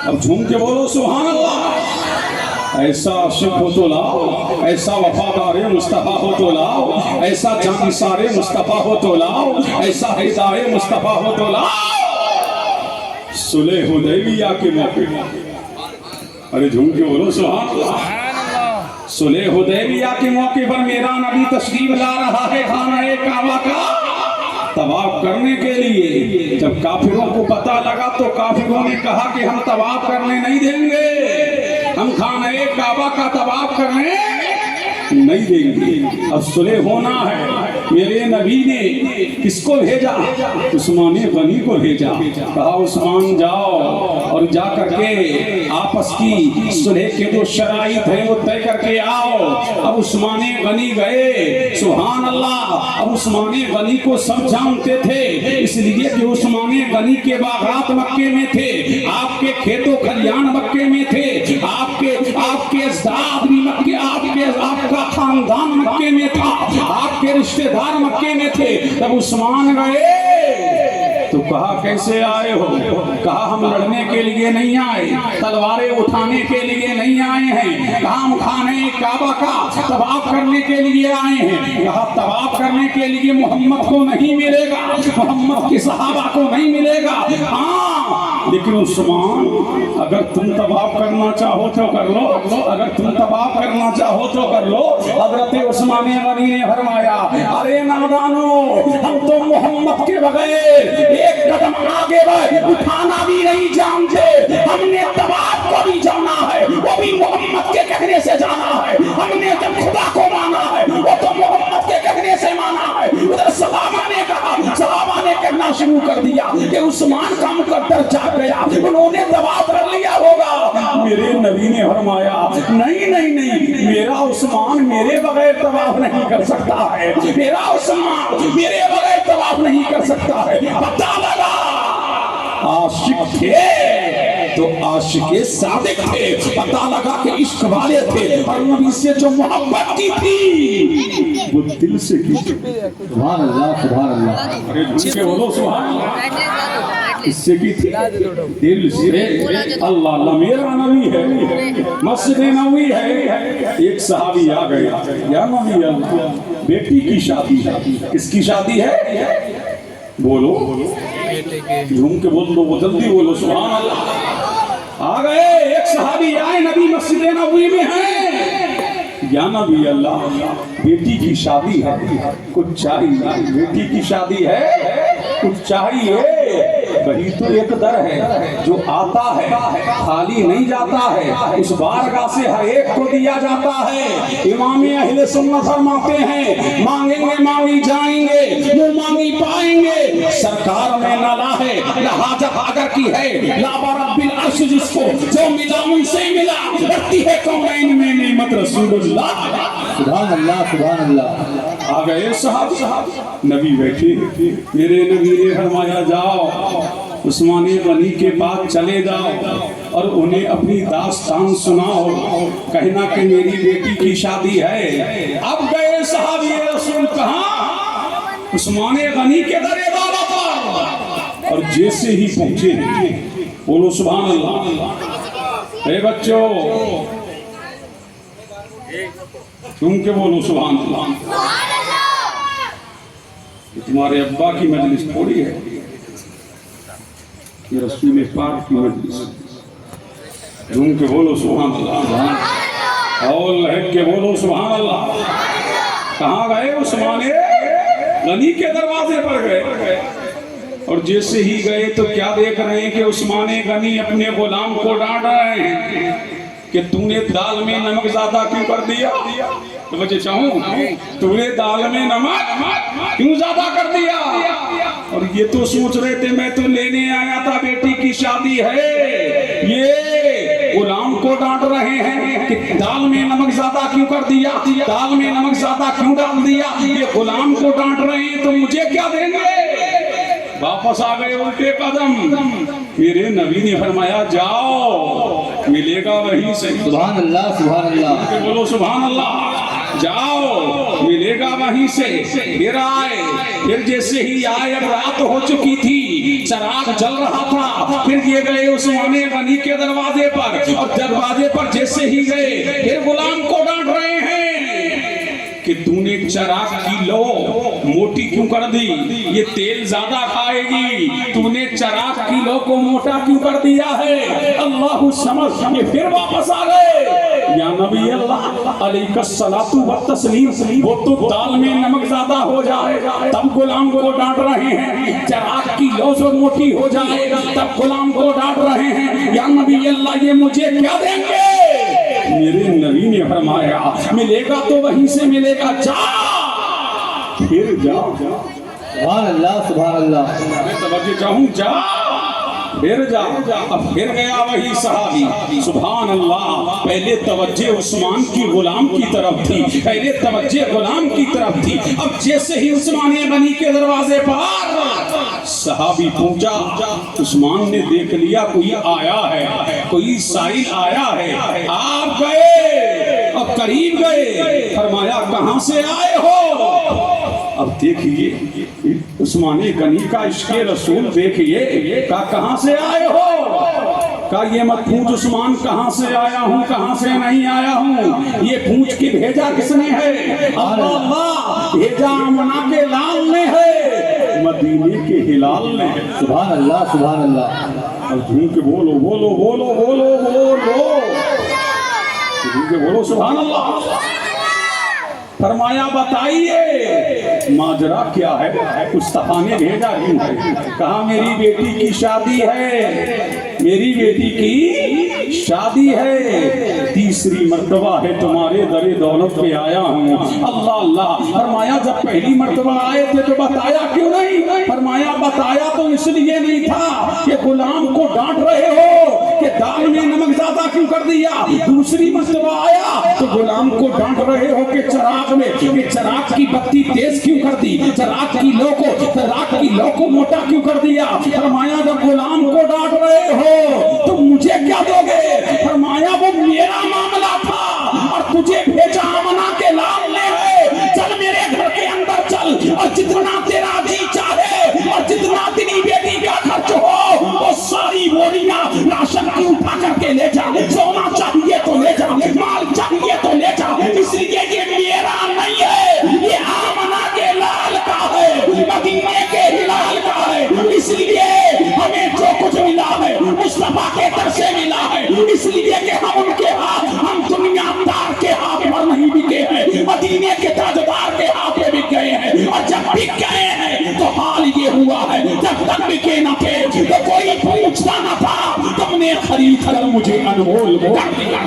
अब झूम के बोलो सुभान अल्लाह। ऐसा आशिक हो तो लाओ, ऐसा वफादार मुस्तफ़ा हो तो लाओ, ऐसा जानिसारे मुस्तफ़ा हो तो लाओ, ऐसा हिदाए मुस्तफ़ा हो तो लाओ। सुलह हुदैबिया के मौके, अरे झूम के बोलो सुभान अल्लाह। सुलह हुदैबिया के मौके पर मेरा नबी तशरीफ ला रहा है खाना काबा का तवाफ करने के लिए। जब काफिरों को पता लगा तो काफिरों ने कहा कि हम तवाफ करने नहीं देंगे, हम खाना काबा का तवाफ करने नहीं देंगे। अब सुलह होना है। मेरे नबी ने किसको भेजा? उस्मान गनी को भेजा। कहा उस्मान जाओ और जा करके आपस की सुलह के जो शराइत है वो तय करके आओ। अब उस्मान गनी गए, सुभान अल्लाह। अब उस्मान गनी को सब जानते थे, इसलिए कि उस्मान गनी के बागात मक्के में थे, आपके खेतों खलियान मक्के में थे, आपके अजदाद भी मक्के, आपका खानदान मक्के में था, आपके रिश्तेदार मक्के में थे। तब उस्मान गए तो कहा कैसे आए हो? कहा हम लड़ने के लिए नहीं आए, तलवारें उठाने के लिए नहीं आए हैं, कहा हम खाने काबा का तवाफ करने के लिए आए हैं। कहा तवाफ करने के लिए मोहम्मद को नहीं मिलेगा, मोहम्मद के सहाबा को नहीं मिलेगा। हाँ लेकिन उस्मान अगर तुम तवाफ करना चाहो तो कर लो, अगर तुम तवाफ करना चाहो तो कर लो। हजरत उस्मान गनी ने फरमाया अरे नादानो, हम तो मोहम्मद के बगैर एक कदम आगे उठाना भी नहीं जानते। हमने तवाफ को भी जाना है, वो भी मोहम्मद के कहने से जाना है। हमने जब खुदा को माना है वो तो मोहम्मद के कहने से माना है। उधर सहाबा ने कहा, सहाबा ने कहना शुरू कर दिया कि उस्मान का मुकद्दर जाग गया, उन्होंने तवाफ कर लिया होगा। मेरे नबी ने फरमाया नहीं नहीं नहीं, मेरा उस्मान मेरे बगैर तवाफ नहीं कर सकता है, मेरा उस्मान मेरे बगैर तवाफ नहीं कर सकता है। पता लगा आशिक थे तो आशिके सादिक थे, पता लगा कि इश्क वाले थे और नबी से जो मोहब्बत की थी वो दिल से की। सुभान अल्लाह सुभान अल्लाह। अरे झूम के बोलो सुभान अल्लाह। इससे की थी दिल से। अल्लाह अल्लाह। मेरा नबी है, मस्जिद नबवी है। एक सहाबी आ गए, या नबी अल्लाह बेटी की शादी है। किसकी शादी है? बोलो झूम के बोल दो, वो जल्दी बोलो सुभान अल्लाह। आ गए एक सहाबी आए, नबी मस्जिद नबवी में है। या नबी अल्लाह बेटी की शादी है, कुछ चाहिए। बेटी की शादी है, कुछ चाहिए। वही तो एक दर है जो आता है खाली नहीं जाता है, उस बारगाह से हर एक को दिया जाता है। इमाम अहले सुन्नत फरमाते हैं मांगेंगे मांगी जाएंगे, मुंह मांगी पाएंगे। सरकार में नाला है, हाजत अगर की है, लाबा रब्बिल अर्श जिसको जो मिला उनसे मिला, रखती है कौनैन में नेमत रसूलुल्लाह। सुभान अल्लाह सुभान अल्लाह। आ गए साहब, नबी बैठे। मेरे नबी ने फरमाया जाओ उस्मान गनी के पास चले जाओ और उन्हें अपनी दास्तान सुनाओ, कहना कि मेरी बेटी की शादी है। अब गए सहाबी रसूल कहाँ? उस्मान गनी के दरबार पर। और जैसे ही पहुंचे, बोलो सुभान अल्लाह। ए बच्चों तुम के बोलो सुभान अल्लाह। तुम्हारे अब्बा की मजलिस थोड़ी है, ये रसूल पाक की मजलिस। झूम के बोलो सुभान अल्लाह और लहक के बोलो सुभान अल्लाह। कहाँ गए? उस्मान गनी के दरवाजे पर गए और जैसे ही गए तो क्या देख रहे हैं कि उस्मान गनी अपने गुलाम को डांट रहे हैं कि तूने दाल में नमक ज्यादा क्यों कर दिया। तो बच्चे चाहूं तूने दाल में नमक क्यों ज्यादा कर दिया। और ये तो सोच रहे थे मैं तो लेने आया था, बेटी की शादी है। ये गुलाम को डांट रहे हैं कि दाल में नमक ज्यादा क्यों कर दिया, दाल में नमक ज्यादा क्यों डाल दिया। ये गुलाम को डांट रहे हैं तो मुझे क्या देंगे। वापस आ गए उल्टे कदम। मेरे नबी ने फरमाया जाओ मिलेगा वहीं से। सुभान अल्लाह सुभान अल्लाह। बोलो सुभान अल्लाह। जाओ मिलेगा वहीं से। फिर आए, फिर जैसे ही आए अब रात हो चुकी थी, चराग जल रहा था। फिर ये गए उस्मान गनी के दरवाजे पर, और दरवाजे पर जैसे ही गए फिर गुलाम को डांट रहे हैं कि तूने चराग की लो मोटी क्यों कर दी, ये तेल ज्यादा खाएगी, तूने चराग की लो को मोटा क्यों कर दिया है। अल्लाह समझ ये फिर वापस आ गए, या नबी अल्लाह अलैहिस्सलातु व तस्लीम, वो तो दाल में नमक ज्यादा हो जाए तब गुलाम को डांट रहे हैं, चराग की लो जो मोटी हो जाए तब गुलाम को डांट रहे हैं। या नबी अल्लाह ये मुझे क्या देंगे। मेरे नबी ने फरमाया मिलेगा तो वहीं से मिलेगा, जा फिर जा। सुभान अल्लाह सुभान अल्लाह। मैं तवज्जो चाहूं, जा फिर जा। अब फिर गया वही सहाबी, सुभान अल्लाह। पहले तवज्जो उस्मान की गुलाम की तरफ थी, पहले तवज्जो गुलाम की तरफ थी। अब जैसे ही उस्मान गनी के दरवाजे पर सहाबी पहुंचा, उस्मान ने देख लिया कोई आया है, कोई साइल आया है। आप गए और करीब गए, फरमाया कहां से आए हो। अब देखिए उस्मान गनी का इश्क़े रसूल देखिए, का कहां से आए हो। का ये मत पूछ उस्मान कहां से आया हूं कहां से नहीं आया हूं, ये पूछ के भेजा किसने है। अल्लाह भेजा आमना के लाल ने है, मदीने के हिलाल ने। सुभान अल्लाह सुभान अल्लाह। अब झूम के बोलो बोलो बोलो बोलो बोलो, झूम के बोलो सुभान अल्लाह। फरमाया बताइए माजरा क्या है, मुस्तफा ने भेजा क्यों है। कहा मेरी बेटी की शादी है, मेरी बेटी की शादी है, तीसरी मर्तबा है तुम्हारे दरे दौलत पे आया हूँ। अल्लाह अल्लाह। फरमाया जब पहली मर्तबा आए थे तो बताया क्यों नहीं। फरमाया बताया तो इसलिए नहीं था कि गुलाम को डांट रहे हो कि दाल में नमक ज्यादा क्यों कर दिया। दूसरी मर्तबा आया तो गुलाम को डांट रहे हो कि चराग में कि चराग की बत्ती तेज क्यों कर दी, चराग की लो को मोटा क्यों कर दिया। फरमाया जब गुलाम को डांट रहे हो तो मुझे क्या दोगे। फरमाया वो मेरा मामला था और तुझे भेजा आमना के लाल ने है, चल मेरे घर के अंदर चल और जितना तेरा जी चाहे और जितना तेरी बेटी का खर्च हो वो सारी बोरियां राशन की उठा करके ले जा, सोना चाहिए तो ले जा, माल चाहिए तो ले जा, इसलिए ये मेरा नहीं है, ये आमना के लाल का है, मदीने के हिलाल का है। इसलिए हमें जो कुछ मिला है मुस्तफा के दर से मिला है, इसलिए कि हम उनके हाथ, हम दुनियादार के हाथ पर नहीं बिके हैं, मदीने के ताजदार के हाथ पे बिक गए हैं। और जब बिक गए हैं तो हाल ये हुआ है, जब तक बिके न थे तो कोई पूछता न था, तुमने खरीद कर मुझे अनमोल कर दिया।